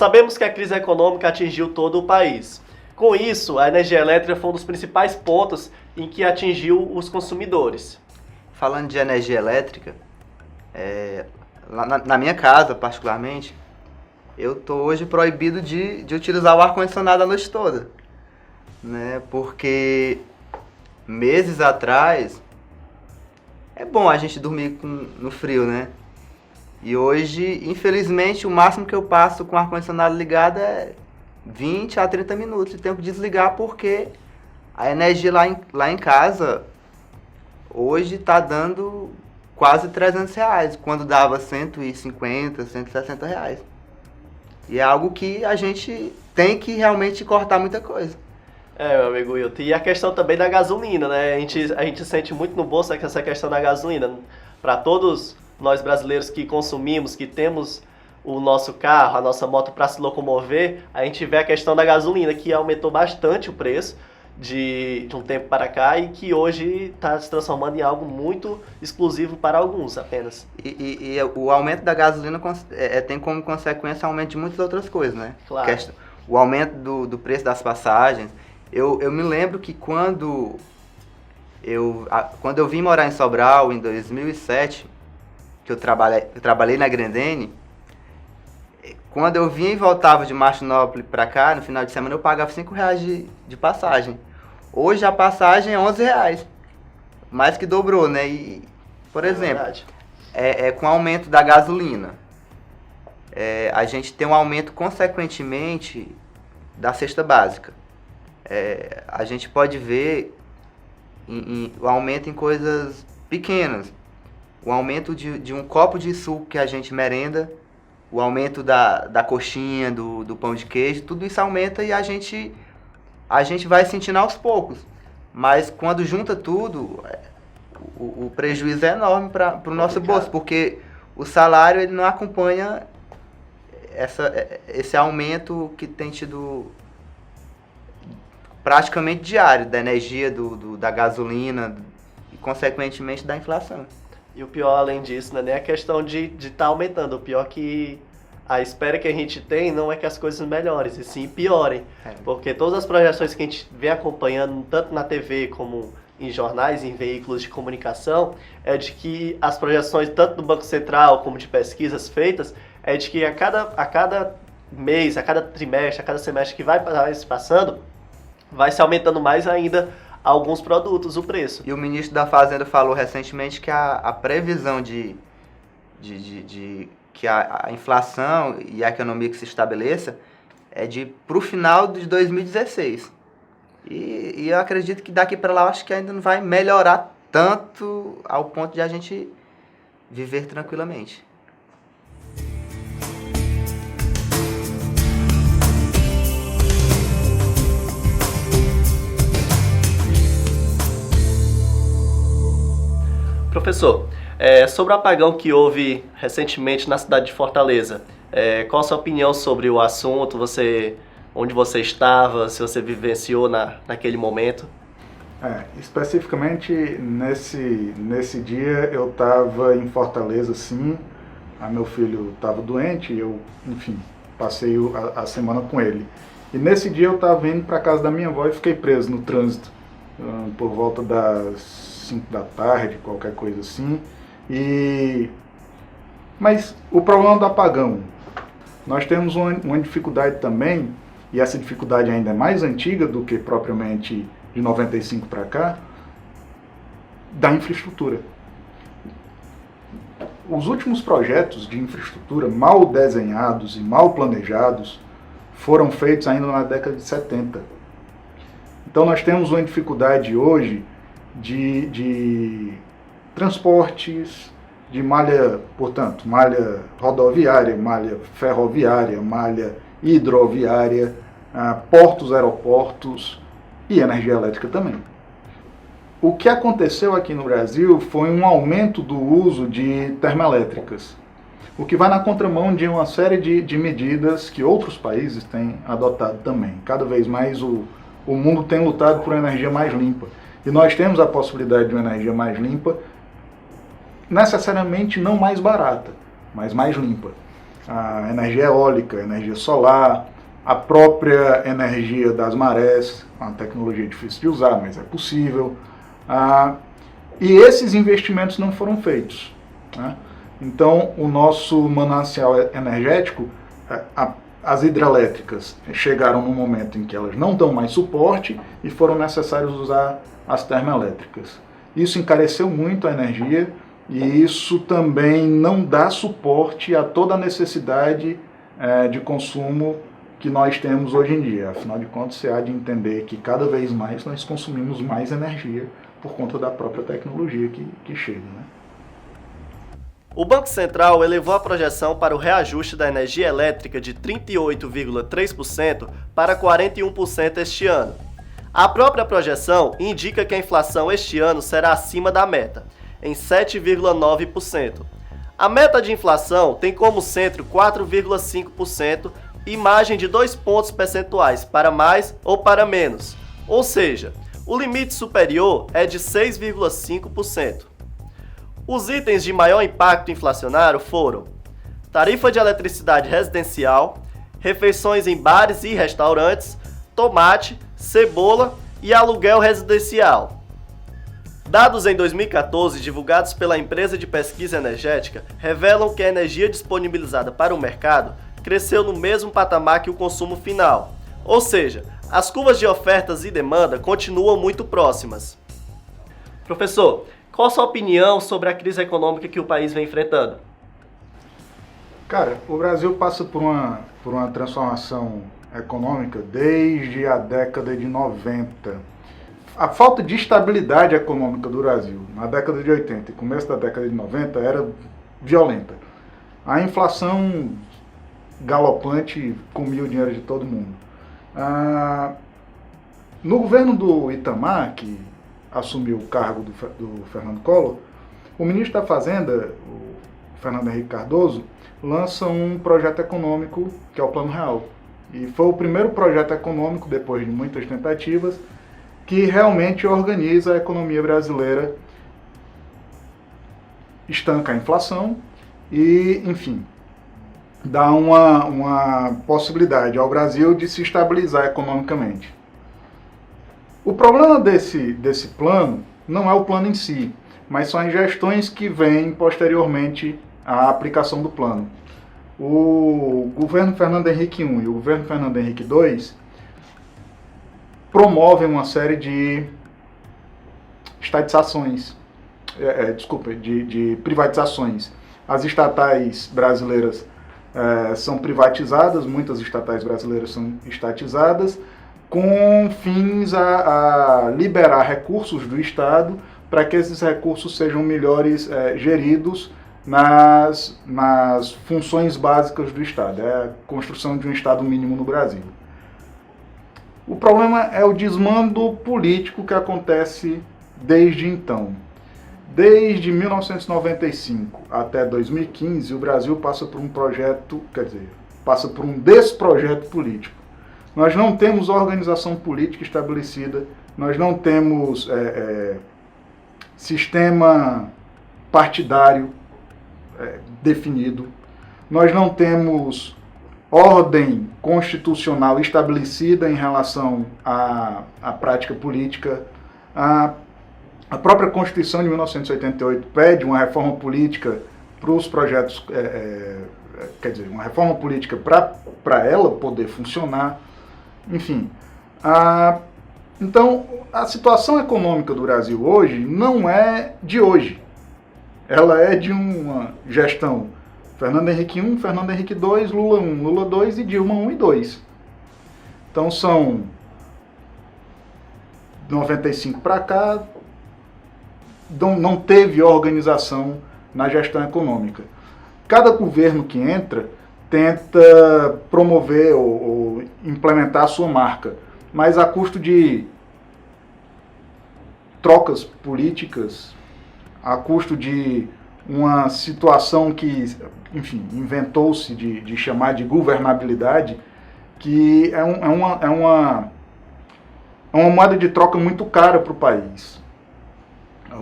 sabemos que a crise econômica atingiu todo o país. Com isso, a energia elétrica foi um dos principais pontos em que atingiu os consumidores. Falando de energia elétrica, lá na minha casa, particularmente, eu estou hoje proibido de utilizar o ar-condicionado a noite toda, né? Porque meses atrás, é bom a gente dormir no frio, né? E hoje, infelizmente, o máximo que eu passo com o ar-condicionado ligado é 20 a 30 minutos de tempo de desligar, porque a energia lá em casa hoje está dando quase R$ 300, quando dava 150, R$ 160. E é algo que a gente tem que realmente cortar muita coisa. Meu amigo Wilton. E a questão também da gasolina, né? A gente sente muito no bolso essa questão da gasolina. Para todos nós brasileiros que consumimos, que temos o nosso carro, a nossa moto para se locomover, a gente vê a questão da gasolina, que aumentou bastante o preço de um tempo para cá e que hoje está se transformando em algo muito exclusivo para alguns apenas. E o aumento da gasolina tem como consequência o aumento de muitas outras coisas, né? Claro. O aumento do preço das passagens. Eu me lembro que quando eu vim morar em Sobral, em 2007, que eu trabalhei na Grendene, quando eu vinha e voltava de Martinópolis para cá, no final de semana, eu pagava R$ 5 de passagem. Hoje a passagem é R$ 11, mais que dobrou, né? E, por exemplo, com o aumento da gasolina, a gente tem um aumento, consequentemente, da cesta básica. A gente pode ver o aumento em coisas pequenas. O aumento de um copo de suco que a gente merenda, o aumento da coxinha, do pão de queijo, tudo isso aumenta e a gente vai sentindo aos poucos. Mas quando junta tudo, o prejuízo é enorme para o nosso bolso, porque o salário ele não acompanha esse aumento que tem tido praticamente diário da energia, da gasolina e, consequentemente, da inflação. E o pior, além disso, não é nem a questão de estar aumentando. O pior é que a espera que a gente tem não é que as coisas melhorem, e sim piorem. Porque todas as projeções que a gente vem acompanhando, tanto na TV como em jornais, em veículos de comunicação, é de que as projeções, tanto do Banco Central como de pesquisas feitas, é de que a cada mês, a cada trimestre, a cada semestre que vai se passando, vai se aumentando mais ainda alguns produtos, o preço. E o ministro da Fazenda falou recentemente que a previsão de que a inflação e a economia que se estabeleça é para o final de 2016. E eu acredito que daqui para lá, acho que ainda não vai melhorar tanto ao ponto de a gente viver tranquilamente. Professor, sobre o apagão que houve recentemente na cidade de Fortaleza, qual a sua opinião sobre o assunto? Onde você estava, se você vivenciou naquele momento? Especificamente nesse dia eu estava em Fortaleza, sim. Meu filho estava doente e eu, enfim, passei a semana com ele. E nesse dia eu estava indo para casa da minha avó e fiquei preso no trânsito por volta das 5 da tarde, qualquer coisa assim. Mas o problema do apagão, nós temos uma dificuldade também, e essa dificuldade ainda é mais antiga do que propriamente de 95 para cá, da infraestrutura. Os últimos projetos de infraestrutura mal desenhados e mal planejados foram feitos ainda na década de 70. Então nós temos uma dificuldade hoje de transportes, de malha, portanto, malha rodoviária, malha ferroviária, malha hidroviária, portos, aeroportos e energia elétrica também. O que aconteceu aqui no Brasil foi um aumento do uso de termoelétricas, o que vai na contramão de uma série de medidas que outros países têm adotado também. Cada vez mais o mundo tem lutado por uma energia mais limpa. E nós temos a possibilidade de uma energia mais limpa, necessariamente não mais barata, mas mais limpa. a energia eólica, a energia solar, a própria energia das marés, uma tecnologia difícil de usar, mas é possível. E esses investimentos não foram feitos, né? Então, o nosso manancial energético, as hidrelétricas chegaram num momento em que elas não dão mais suporte e foram necessários usar as termoelétricas. Isso encareceu muito a energia e isso também não dá suporte a toda a necessidade de consumo que nós temos hoje em dia. Afinal de contas, você há de entender que cada vez mais nós consumimos mais energia por conta da própria tecnologia que chega, né? O Banco Central elevou a projeção para o reajuste da energia elétrica de 38,3% para 41% este ano. A própria projeção indica que a inflação este ano será acima da meta, em 7,9%. A meta de inflação tem como centro 4,5% e margem de 2 pontos percentuais para mais ou para menos, ou seja, o limite superior é de 6,5%. Os itens de maior impacto inflacionário foram tarifa de eletricidade residencial, refeições em bares e restaurantes, tomate, cebola e aluguel residencial. Dados em 2014 divulgados pela empresa de pesquisa energética revelam que a energia disponibilizada para o mercado cresceu no mesmo patamar que o consumo final, ou seja, as curvas de ofertas e demanda continuam muito próximas. Professor, qual a sua opinião sobre a crise econômica que o país vem enfrentando? Cara, o Brasil passa por uma transformação econômica desde a década de 90. A falta de estabilidade econômica do Brasil na década de 80 e começo da década de 90 era violenta. A inflação galopante comia o dinheiro de todo mundo. No governo do Itamar, que assumiu o cargo do Fernando Collor, o ministro da Fazenda, o Fernando Henrique Cardoso, lança um projeto econômico que é o Plano Real. E foi o primeiro projeto econômico, depois de muitas tentativas, que realmente organiza a economia brasileira, estanca a inflação e, enfim, dá uma possibilidade ao Brasil de se estabilizar economicamente. O problema desse plano não é o plano em si, mas são as gestões que vêm posteriormente à aplicação do plano. O governo Fernando Henrique I e o governo Fernando Henrique II promovem uma série de estatizações, de privatizações. As estatais brasileiras são privatizadas, muitas estatais brasileiras são estatizadas, com fins a liberar recursos do Estado para que esses recursos sejam melhores geridos nas funções básicas do Estado. É a construção de um Estado mínimo no Brasil. O problema é o desmando político que acontece desde então. Desde 1995 até 2015, o Brasil passa por passa por um desprojeto político. Nós não temos organização política estabelecida, nós não temos sistema partidário definido, nós não temos ordem constitucional estabelecida em relação à prática política. A própria Constituição de 1988 pede uma reforma política para os projetos, uma reforma política para ela poder funcionar. Enfim, então a situação econômica do Brasil hoje não é de hoje. Ela é de uma gestão Fernando Henrique I, Fernando Henrique II, Lula I, Lula II e Dilma I e II. Então são 95 para cá, não teve organização na gestão econômica. Cada governo que entra tenta promover ou implementar a sua marca, mas a custo de trocas políticas, a custo de uma situação que, enfim, inventou-se de chamar de governabilidade, que é uma moeda de troca muito cara para o país.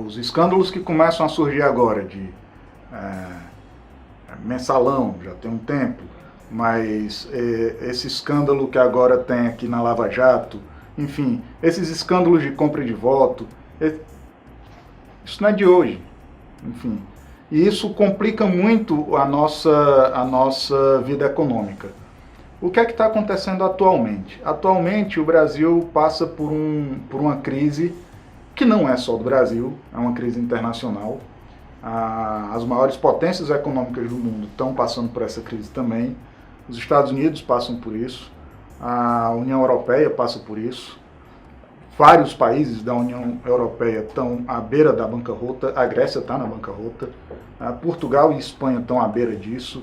Os escândalos que começam a surgir agora de mensalão, já tem um tempo, mas esse escândalo que agora tem aqui na Lava Jato, enfim, esses escândalos de compra de voto, isso não é de hoje, enfim. E isso complica muito a nossa vida econômica. O que é que está acontecendo atualmente? Atualmente o Brasil passa por uma crise que não é só do Brasil, é uma crise internacional. As maiores potências econômicas do mundo estão passando por essa crise também. Os Estados Unidos passam por isso, a União Europeia passa por isso. Vários países da União Europeia estão à beira da bancarrota, a Grécia está na bancarrota, Portugal e Espanha estão à beira disso,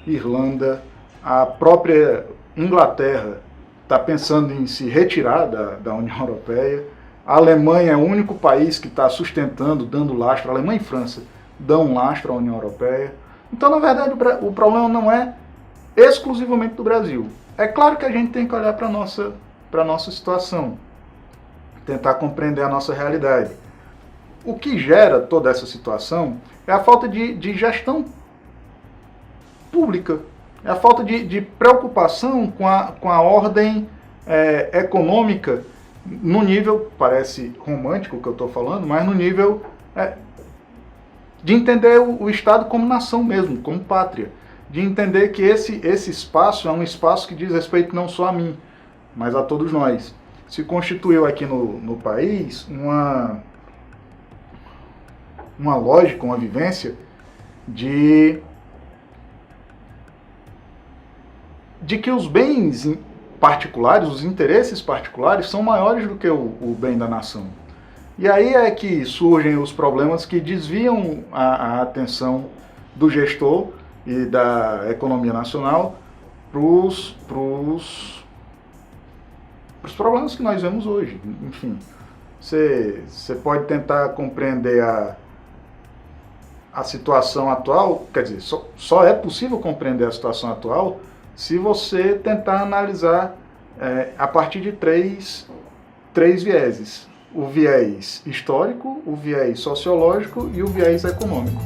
Irlanda, a própria Inglaterra está pensando em se retirar da União Europeia, a Alemanha é o único país que está sustentando, dando lastro, a Alemanha e França dão lastro à União Europeia. Então, na verdade, o problema não é exclusivamente do Brasil. É claro que a gente tem que olhar para a nossa situação, tentar compreender a nossa realidade. O que gera toda essa situação é a falta de gestão pública, é a falta de preocupação com a ordem econômica, no nível, parece romântico o que eu estou falando, mas no nível de entender o Estado como nação mesmo, como pátria, de entender que esse espaço é um espaço que diz respeito não só a mim, mas a todos nós. Se constituiu aqui no país uma lógica, uma vivência de que os bens particulares, os interesses particulares são maiores do que o bem da nação. E aí é que surgem os problemas que desviam a atenção do gestor e da economia nacional para os problemas que nós vemos hoje. Enfim, você pode tentar compreender a situação atual, quer dizer, só é possível compreender a situação atual se você tentar analisar a partir de três vieses. O viés histórico, o viés sociológico e o viés econômico.